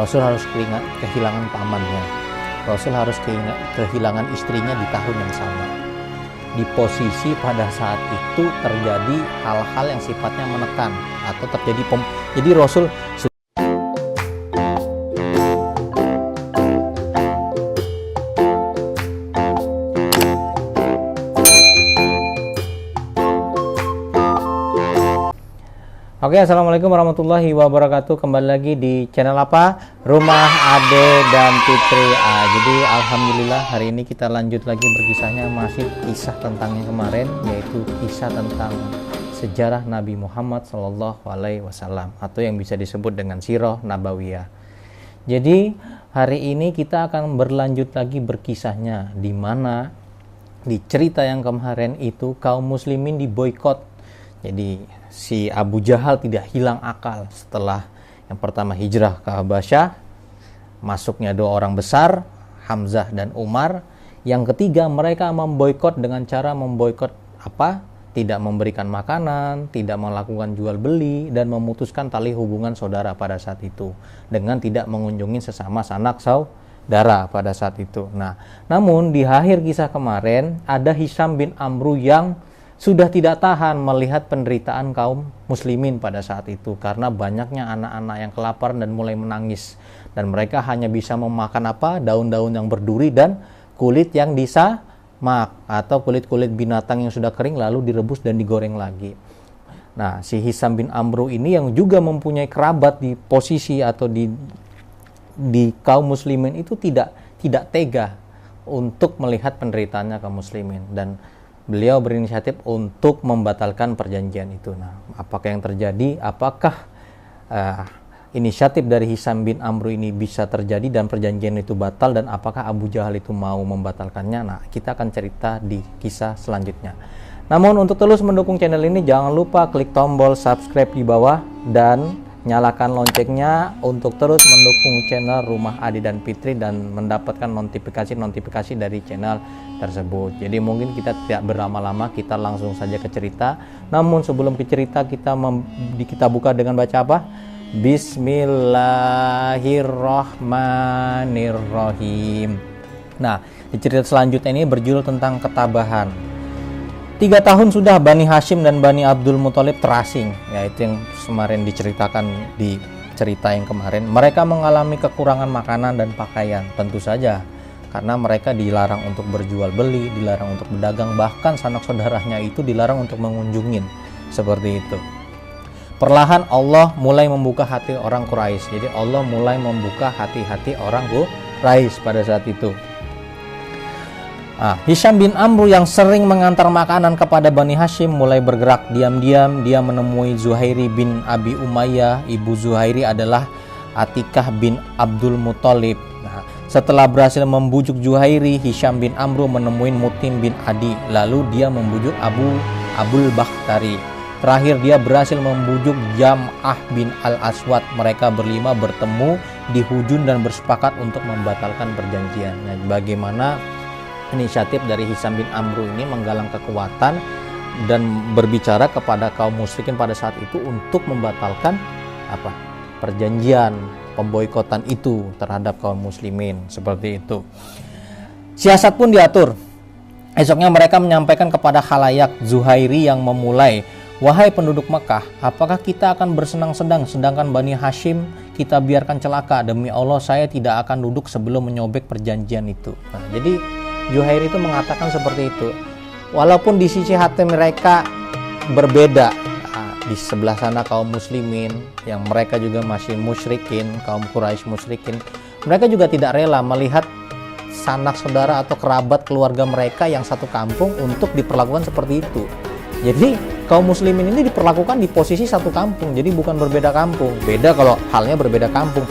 Rasul harus kehilangan pamannya. Rasul harus kehilangan istrinya di tahun yang sama. Di posisi pada saat itu terjadi hal-hal yang sifatnya menekan atau terjadi jadi Rasul Oke, assalamualaikum warahmatullahi wabarakatuh. Kembali lagi di channel apa? Rumah Ade dan Fitri. Jadi alhamdulillah hari ini kita lanjut lagi berkisahnya, masih kisah tentang yang kemarin, yaitu kisah tentang sejarah Nabi Muhammad SAW atau yang bisa disebut dengan Sirah Nabawiyah. Jadi hari ini kita akan berlanjut lagi berkisahnya, di mana di cerita yang kemarin itu kaum muslimin diboikot. Jadi si Abu Jahal tidak hilang akal setelah yang pertama hijrah ke Habasyah, masuknya dua orang besar, Hamzah dan Umar. Yang ketiga, mereka memboikot dengan cara memboikot apa? Tidak memberikan makanan, tidak melakukan jual beli, dan memutuskan tali hubungan saudara pada saat itu dengan tidak mengunjungi sesama sanak saudara pada saat itu. Nah, namun di akhir kisah kemarin ada Hisham bin Amru yang sudah tidak tahan melihat penderitaan kaum muslimin pada saat itu karena banyaknya anak-anak yang kelaparan dan mulai menangis, dan mereka hanya bisa memakan apa? Daun-daun yang berduri dan kulit yang disamak atau kulit-kulit binatang yang sudah kering lalu direbus dan digoreng lagi. Nah, si Hisham bin Amru ini yang juga mempunyai kerabat di posisi atau di kaum muslimin itu tidak tega untuk melihat penderitaannya kaum muslimin, dan beliau berinisiatif untuk membatalkan perjanjian itu. Nah, apakah yang terjadi? Apakah inisiatif dari Hisham bin Amru ini bisa terjadi dan perjanjian itu batal, dan apakah Abu Jahal itu mau membatalkannya? Nah, kita akan cerita di kisah selanjutnya. Namun untuk terus mendukung channel ini, jangan lupa klik tombol subscribe di bawah dan nyalakan loncengnya untuk terus mendukung channel Rumah Ade dan Fitri dan mendapatkan notifikasi dari channel tersebut. Jadi mungkin kita tidak berlama-lama, kita langsung saja ke cerita. Namun sebelum ke cerita, kita buka dengan baca apa? Bismillahirrahmanirrahim. Nah, di cerita selanjutnya ini berjudul tentang ketabahan. 3 tahun sudah Bani Hashim dan Bani Abdul Muthalib terasing, yaitu yang kemarin diceritakan di cerita yang kemarin. Mereka mengalami kekurangan makanan dan pakaian, tentu saja karena mereka dilarang untuk berjual beli, dilarang untuk berdagang, bahkan sanak saudaranya itu dilarang untuk mengunjungin, seperti itu. Perlahan Allah mulai membuka hati orang Quraisy. Jadi Allah mulai membuka hati-hati orang Quraisy pada saat itu. Hisham bin Amru yang sering mengantar makanan kepada Bani Hashim mulai bergerak. Diam-diam dia menemui Zuhairi bin Abi Umayyah. Ibu Zuhairi adalah Atikah bin Abdul Muthalib. Nah, setelah berhasil membujuk Zuhairi, Hisham bin Amru menemui Mutim bin Adi. Lalu dia membujuk Abul Bakhtari. Terakhir dia berhasil membujuk Jam'ah bin Al-Aswad. Mereka berlima bertemu di Hujun dan bersepakat untuk membatalkan perjanjian. Nah, bagaimana inisiatif dari Hisham bin Amru ini menggalang kekuatan dan berbicara kepada kaum musyrikin pada saat itu untuk membatalkan perjanjian pemboikotan itu terhadap kaum muslimin, seperti itu. Siasat pun diatur. Esoknya mereka menyampaikan kepada khalayak Zuhairi yang memulai, "Wahai penduduk Mekah, apakah kita akan bersenang-senang sedangkan Bani Hashim kita biarkan celaka? Demi Allah, saya tidak akan duduk sebelum menyobek perjanjian itu." Nah, jadi Zuhairi itu mengatakan seperti itu. Walaupun di sisi hati mereka berbeda, di sebelah sana kaum muslimin yang mereka juga masih musyrikin, kaum Quraisy musyrikin, mereka juga tidak rela melihat sanak saudara atau kerabat keluarga mereka yang satu kampung untuk diperlakukan seperti itu. Jadi kaum muslimin ini diperlakukan di posisi satu kampung, jadi bukan berbeda kampung. Beda kalau halnya berbeda kampung,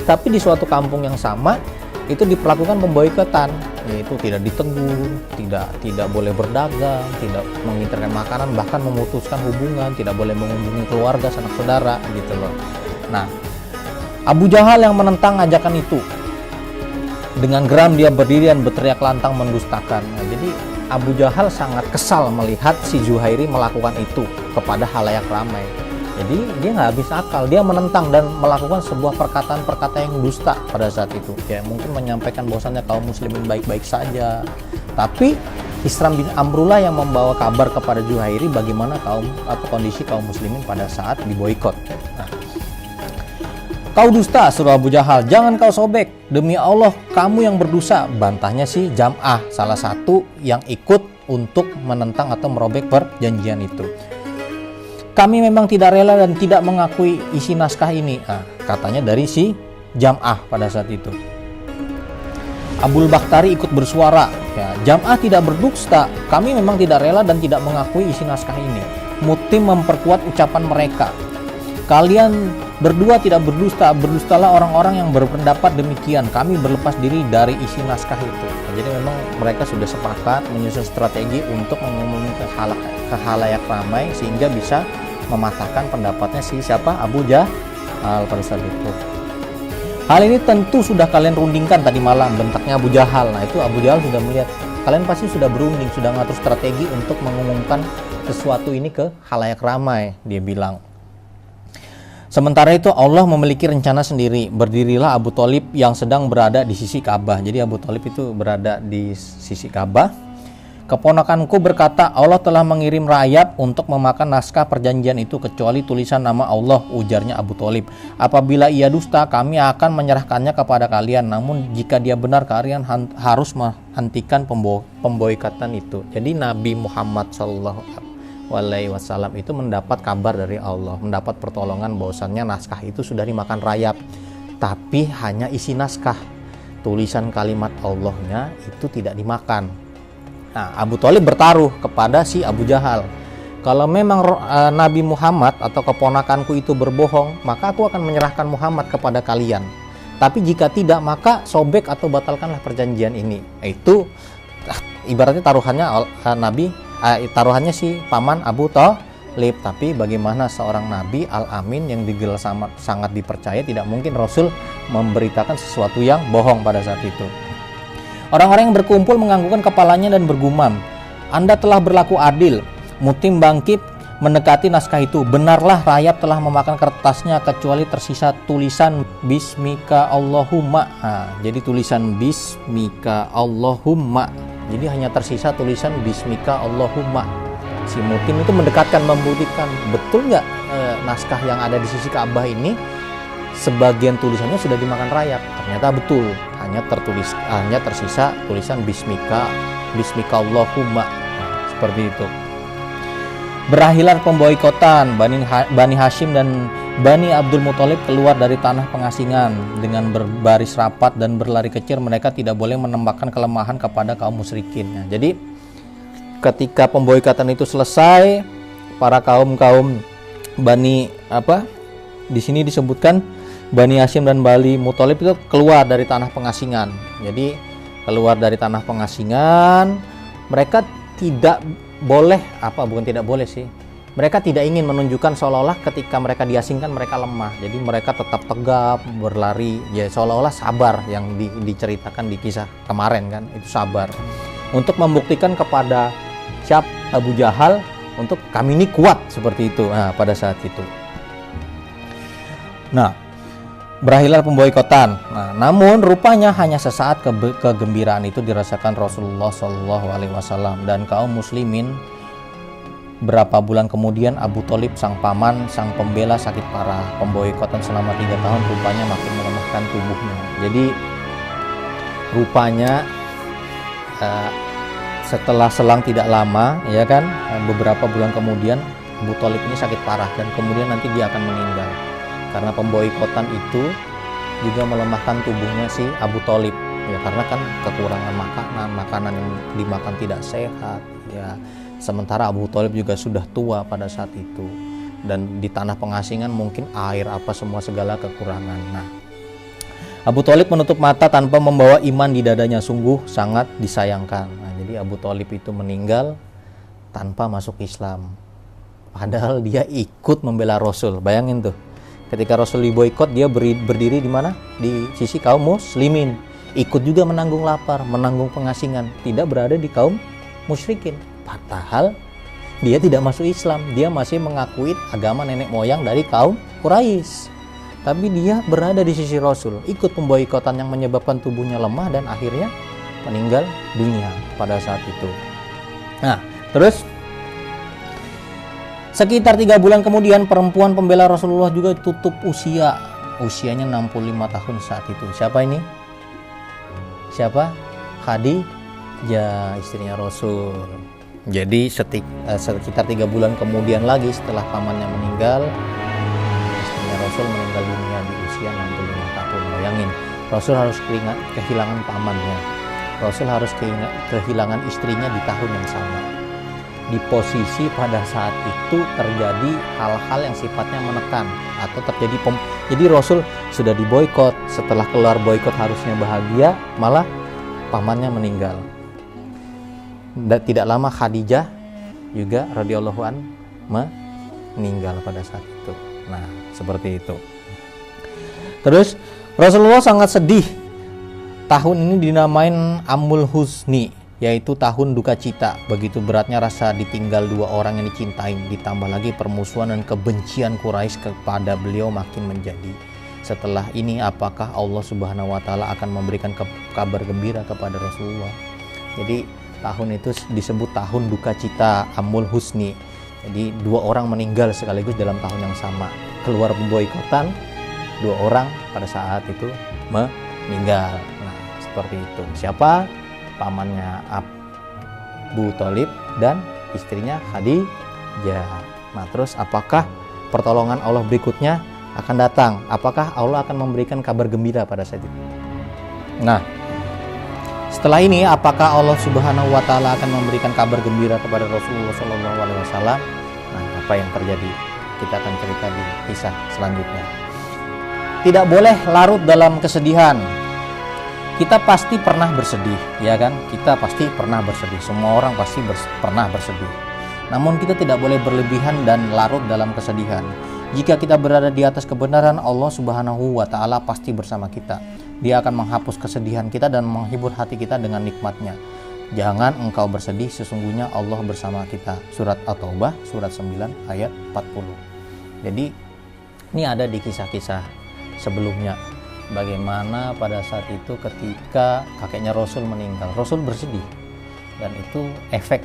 tapi di suatu kampung yang sama itu diperlakukan pemboikotan, yaitu tidak ditegur, tidak boleh berdagang, tidak menginterkan makanan, bahkan memutuskan hubungan, tidak boleh mengunjungi keluarga sanak saudara, gitu loh. Nah, Abu Jahal yang menentang ajakan itu, dengan geram dia berdiri dan berteriak lantang mendustakan. Nah, jadi Abu Jahal sangat kesal melihat si Zuhairi melakukan itu kepada khalayak ramai. Jadi dia nggak habis akal, dia menentang dan melakukan sebuah perkataan-perkataan yang dusta pada saat itu. Ya mungkin menyampaikan bahwasannya kaum muslimin baik-baik saja, tapi Hisram bin Amrullah yang membawa kabar kepada Zuhairi bagaimana kondisi kaum muslimin pada saat diboikot. Nah, kau dusta, seru Abu Jahal, jangan kau sobek, demi Allah kamu yang berdosa, bantahnya si Jam'ah, salah satu yang ikut untuk menentang atau merobek perjanjian itu. Kami memang tidak rela dan tidak mengakui isi naskah ini, katanya dari si Jam'ah pada saat itu. Abul Bakhtari ikut bersuara, ya, Jam'ah tidak berdusta, kami memang tidak rela dan tidak mengakui isi naskah ini. Mutim memperkuat ucapan mereka, kalian berdua tidak berdusta, berdustalah orang-orang yang berpendapat demikian, kami berlepas diri dari isi naskah itu. Jadi memang mereka sudah sepakat menyusun strategi untuk mengumumkan ke khalayak ramai sehingga bisa mematahkan pendapatnya si siapa? Abu Jahal pada saat itu. Hal ini tentu sudah kalian rundingkan tadi malam, bentaknya Abu Jahal. Nah itu Abu Jahal sudah melihat, kalian pasti sudah berunding, sudah ngatur strategi untuk mengumumkan sesuatu ini ke khalayak ramai, dia bilang. Sementara itu Allah memiliki rencana sendiri. Berdirilah Abu Thalib yang sedang berada di sisi Ka'bah. Jadi Abu Thalib itu berada di sisi Ka'bah. Keponakanku berkata, Allah telah mengirim rayap untuk memakan naskah perjanjian itu kecuali tulisan nama Allah, ujarnya Abu Thalib. Apabila ia dusta, kami akan menyerahkannya kepada kalian. Namun jika dia benar, kalian harus menghentikan pemboikatan itu. Jadi Nabi Muhammad SAW itu mendapat kabar dari Allah, mendapat pertolongan bahwasannya naskah itu sudah dimakan rayap, tapi hanya isi naskah, tulisan kalimat Allahnya itu tidak dimakan. Nah, Abu Thalib bertaruh kepada si Abu Jahal, kalau memang Nabi Muhammad atau keponakanku itu berbohong, maka aku akan menyerahkan Muhammad kepada kalian, tapi jika tidak, maka sobek atau batalkanlah perjanjian ini. Itu ibaratnya taruhannya si paman Abu Thalib. Tapi bagaimana seorang Nabi Al-Amin yang digelar sangat dipercaya, tidak mungkin Rasul memberitakan sesuatu yang bohong pada saat itu. Orang-orang yang berkumpul menganggukkan kepalanya dan bergumam, Anda telah berlaku adil. Mutim bangkit mendekati naskah itu, benarlah rayap telah memakan kertasnya kecuali tersisa tulisan Bismika Allahumma. Jadi tulisan Bismika Allahumma, jadi hanya tersisa tulisan Bismika Allahumma. Si Mutim itu mendekatkan, membuktikan betul nggak naskah yang ada di sisi Ka'bah ini sebagian tulisannya sudah dimakan rayap. Ternyata betul, hanya tersisa tulisan Bismika Allahumma. Seperti itu. Berakhirlah pemboikotan. Bani Hashim dan Bani Abdul Muthalib keluar dari tanah pengasingan dengan berbaris rapat dan berlari kecil. Mereka tidak boleh menambahkan kelemahan kepada kaum musyrikin. Nah, jadi ketika pemboikotan itu selesai, para kaum Bani di sini disebutkan Bani Hashim dan Bani Muthalib itu keluar dari tanah pengasingan. Jadi keluar dari tanah pengasingan, mereka tidak boleh, bukan tidak boleh sih, mereka tidak ingin menunjukkan seolah-olah ketika mereka diasingkan mereka lemah. Jadi mereka tetap tegap berlari, ya seolah-olah sabar, yang diceritakan di kisah kemarin kan, itu sabar untuk membuktikan kepada Abu Jahal untuk kami ini kuat, seperti itu. Nah, pada saat itu, nah, berakhirlah pemboikotan. Nah, namun rupanya hanya sesaat kegembiraan itu dirasakan Rasulullah SAW dan kaum muslimin. Berapa bulan kemudian Abu Thalib sang paman, sang pembela sakit parah. Pemboikotan selama 3 tahun rupanya makin melemahkan tubuhnya. Jadi rupanya setelah selang tidak lama, ya kan, beberapa bulan kemudian Abu Thalib ini sakit parah dan kemudian nanti dia akan meninggal. Karena pemboikotan itu juga melemahkan tubuhnya si Abu Thalib, ya karena kan kekurangan makanan yang dimakan tidak sehat, ya. Sementara Abu Thalib juga sudah tua pada saat itu, dan di tanah pengasingan mungkin air semua segala kekurangan. Nah, Abu Thalib menutup mata tanpa membawa iman di dadanya, sungguh sangat disayangkan. Nah, jadi Abu Thalib itu meninggal tanpa masuk Islam, padahal dia ikut membela Rasul. Bayangin tuh. Ketika Rasul diboikot, dia berdiri di mana? Di sisi kaum muslimin. Ikut juga menanggung lapar, menanggung pengasingan. Tidak berada di kaum musyrikin. Padahal dia tidak masuk Islam, dia masih mengakui agama nenek moyang dari kaum Quraisy. Tapi dia berada di sisi Rasul, ikut pemboikotan yang menyebabkan tubuhnya lemah dan akhirnya meninggal dunia pada saat itu. Nah, terus sekitar 3 bulan kemudian perempuan pembela Rasulullah juga tutup usianya 65 tahun saat itu. Siapa ini? Siapa? Khadijah, istrinya Rasul. Jadi sekitar 3 bulan kemudian lagi setelah pamannya meninggal, istrinya Rasul meninggal dunia di usia 65 tahun. Bayangin, Rasul harus kehilangan pamannya. Rasul harus kehilangan istrinya di tahun yang sama. Di posisi pada saat itu terjadi hal-hal yang sifatnya menekan atau terjadi jadi Rasul sudah diboikot. Setelah keluar boikot harusnya bahagia, malah pamannya meninggal. Tidak lama Khadijah juga radhiyallahu an meninggal pada saat itu. Nah, seperti itu. Terus Rasulullah sangat sedih. Tahun ini dinamain Amul Husni, yaitu tahun duka cita. Begitu beratnya rasa ditinggal 2 orang yang dicintai, ditambah lagi permusuhan dan kebencian Quraisy kepada beliau makin menjadi. Setelah ini apakah Allah Subhanahu wa taala akan memberikan kabar gembira kepada Rasulullah? Jadi tahun itu disebut tahun duka cita, Amul Husni. Jadi 2 orang meninggal sekaligus dalam tahun yang sama. Keluar pemboikotan, 2 orang pada saat itu meninggal. Nah, seperti itu. Siapa? Pamannya Abu Thalib dan istrinya Khadijah. Nah, terus apakah pertolongan Allah berikutnya akan datang? Apakah Allah akan memberikan kabar gembira pada saat itu? Nah, setelah ini apakah Allah Subhanahu wa taala akan memberikan kabar gembira kepada Rasulullah sallallahu alaihi wasallam? Nah, apa yang terjadi? Kita akan cerita di kisah selanjutnya. Tidak boleh larut dalam kesedihan. Kita pasti pernah bersedih, ya kan? Kita pasti pernah bersedih. Semua orang pasti pernah bersedih. Namun kita tidak boleh berlebihan dan larut dalam kesedihan. Jika kita berada di atas kebenaran, Allah Subhanahu wa taala pasti bersama kita. Dia akan menghapus kesedihan kita dan menghibur hati kita dengan nikmatnya. Jangan engkau bersedih, sesungguhnya Allah bersama kita. Surat At-Taubah, surat 9 ayat 40. Jadi ini ada di kisah-kisah sebelumnya. Bagaimana pada saat itu ketika kakeknya Rasul meninggal, Rasul bersedih. Dan itu efek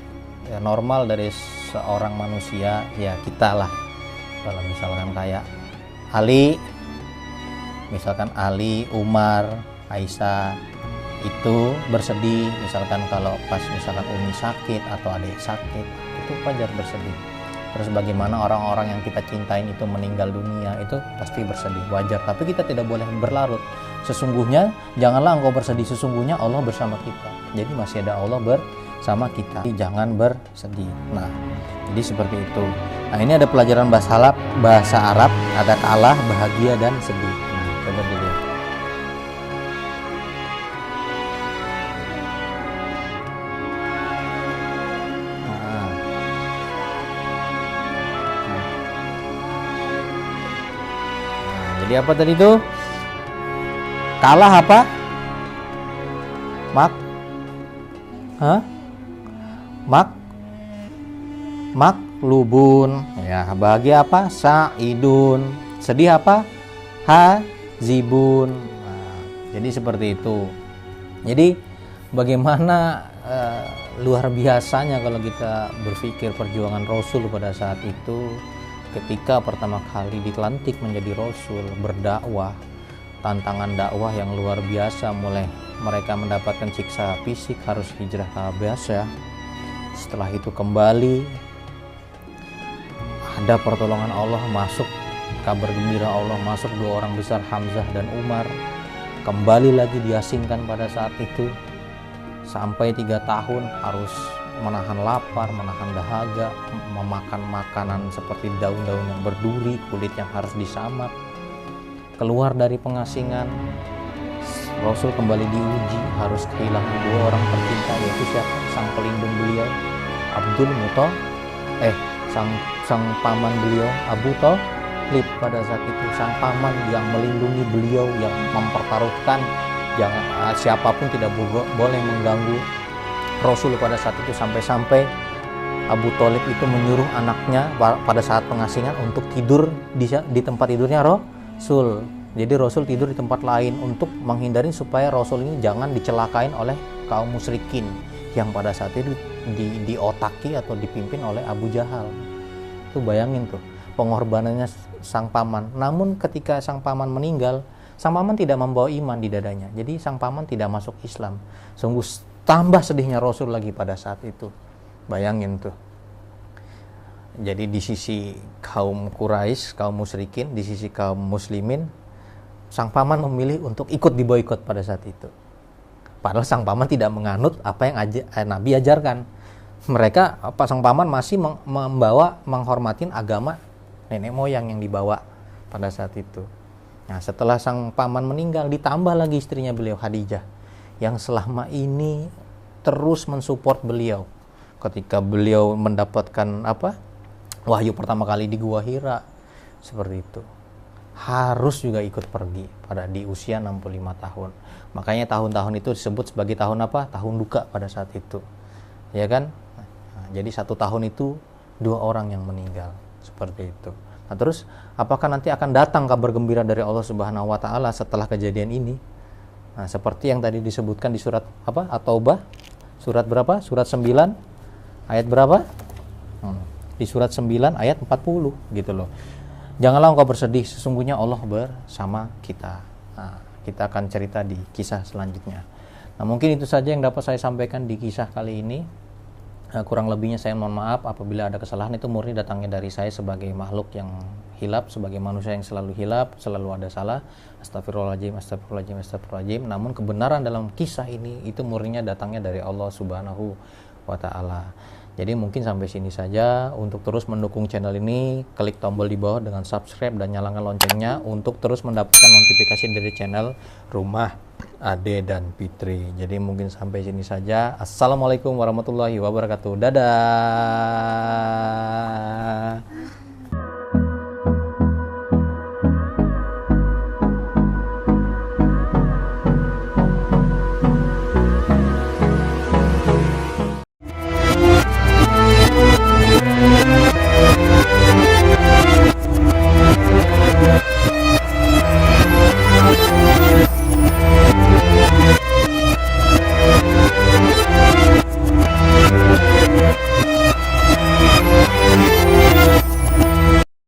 normal dari seorang manusia, ya kita lah. Kalau misalkan kayak Ali, Umar, Aisyah itu bersedih. Misalkan kalau pas misalkan Umi sakit atau adik sakit, itu wajar bersedih. Terus bagaimana orang-orang yang kita cintain itu meninggal dunia, itu pasti bersedih, wajar. Tapi kita tidak boleh berlarut. Sesungguhnya janganlah engkau bersedih, sesungguhnya Allah bersama kita. Jadi masih ada Allah bersama kita. Jadi jangan bersedih. Nah, jadi seperti itu. Nah, ini ada pelajaran bahasa Arab, ada kalah, bahagia dan sedih. Nah, coba dilihat. Jadi apa tadi itu? Kalah apa? Maklubun. Ya, bahagia apa? Sa'idun. Sedih apa? Hazibun. Nah, jadi seperti itu. Jadi bagaimana luar biasanya kalau kita berpikir perjuangan Rasul pada saat itu. Ketika pertama kali dilantik menjadi Rasul, berdakwah, tantangan dakwah yang luar biasa, mulai mereka mendapatkan siksa fisik, harus hijrah ke Habasyah. Setelah itu kembali ada pertolongan Allah, masuk kabar gembira Allah, masuk 2 orang besar Hamzah dan Umar. Kembali lagi diasingkan pada saat itu sampai 3 tahun, harus menahan lapar, menahan dahaga, memakan makanan seperti daun-daun yang berduri, kulit yang harus disamak. Keluar dari pengasingan, Rasul kembali diuji, harus kehilangan 2 orang tercinta, yaitu siapa? Sang pelindung beliau, sang paman beliau, Abu Thalib pada saat itu. Sang paman yang melindungi beliau, yang mempertaruhkan siapapun tidak boleh mengganggu Rasul pada saat itu, sampai-sampai Abu Thalib itu menyuruh anaknya pada saat pengasingan untuk tidur di tempat tidurnya Rasul. Jadi Rasul tidur di tempat lain untuk menghindari supaya Rasul ini jangan dicelakain oleh kaum musyrikin yang pada saat itu diotaki atau dipimpin oleh Abu Jahal. Tuh bayangin tuh pengorbanannya sang paman. Namun ketika sang paman meninggal, sang paman tidak membawa iman di dadanya. Jadi sang paman tidak masuk Islam. Sungguh tambah sedihnya Rasul lagi pada saat itu. Bayangin tuh. Jadi di sisi kaum Quraisy, kaum musyrikin, di sisi kaum muslimin, sang paman memilih untuk ikut diboikot pada saat itu. Padahal sang paman tidak menganut apa yang Nabi ajarkan. Mereka, sang paman masih menghormatin agama nenek moyang yang dibawa pada saat itu. Nah, setelah sang paman meninggal, ditambah lagi istrinya beliau, Khadijah, yang selama ini terus mensupport beliau. Ketika beliau mendapatkan wahyu pertama kali di Gua Hira, seperti itu. Harus juga ikut pergi di usia 65 tahun. Makanya tahun-tahun itu disebut sebagai tahun tahun duka pada saat itu, ya kan? Nah, jadi 1 tahun itu 2 orang yang meninggal, seperti itu. Nah, terus apakah nanti akan datang kabar gembira dari Allah Subhanahu wa taala setelah kejadian ini? Nah, seperti yang tadi disebutkan di surat At-Taubah, surat berapa? Surat 9 ayat berapa? Di surat 9 ayat 40 gitu loh. Janganlah engkau bersedih, sesungguhnya Allah bersama kita. Nah, kita akan cerita di kisah selanjutnya. Nah, mungkin itu saja yang dapat saya sampaikan di kisah kali ini. Kurang lebihnya saya mohon maaf apabila ada kesalahan, itu murni datangnya dari saya sebagai makhluk yang hilap, sebagai manusia yang selalu hilap, selalu ada salah. Astagfirullahaladzim, astagfirullahaladzim, astagfirullahaladzim. Namun kebenaran dalam kisah ini itu murninya datangnya dari Allah Subhanahu wa taala. Jadi mungkin sampai sini saja. Untuk terus mendukung channel ini, klik tombol di bawah dengan subscribe dan nyalakan loncengnya untuk terus mendapatkan notifikasi dari channel Rumah Ade dan Fitri. Jadi mungkin sampai sini saja. Assalamualaikum warahmatullahi wabarakatuh. Dadah.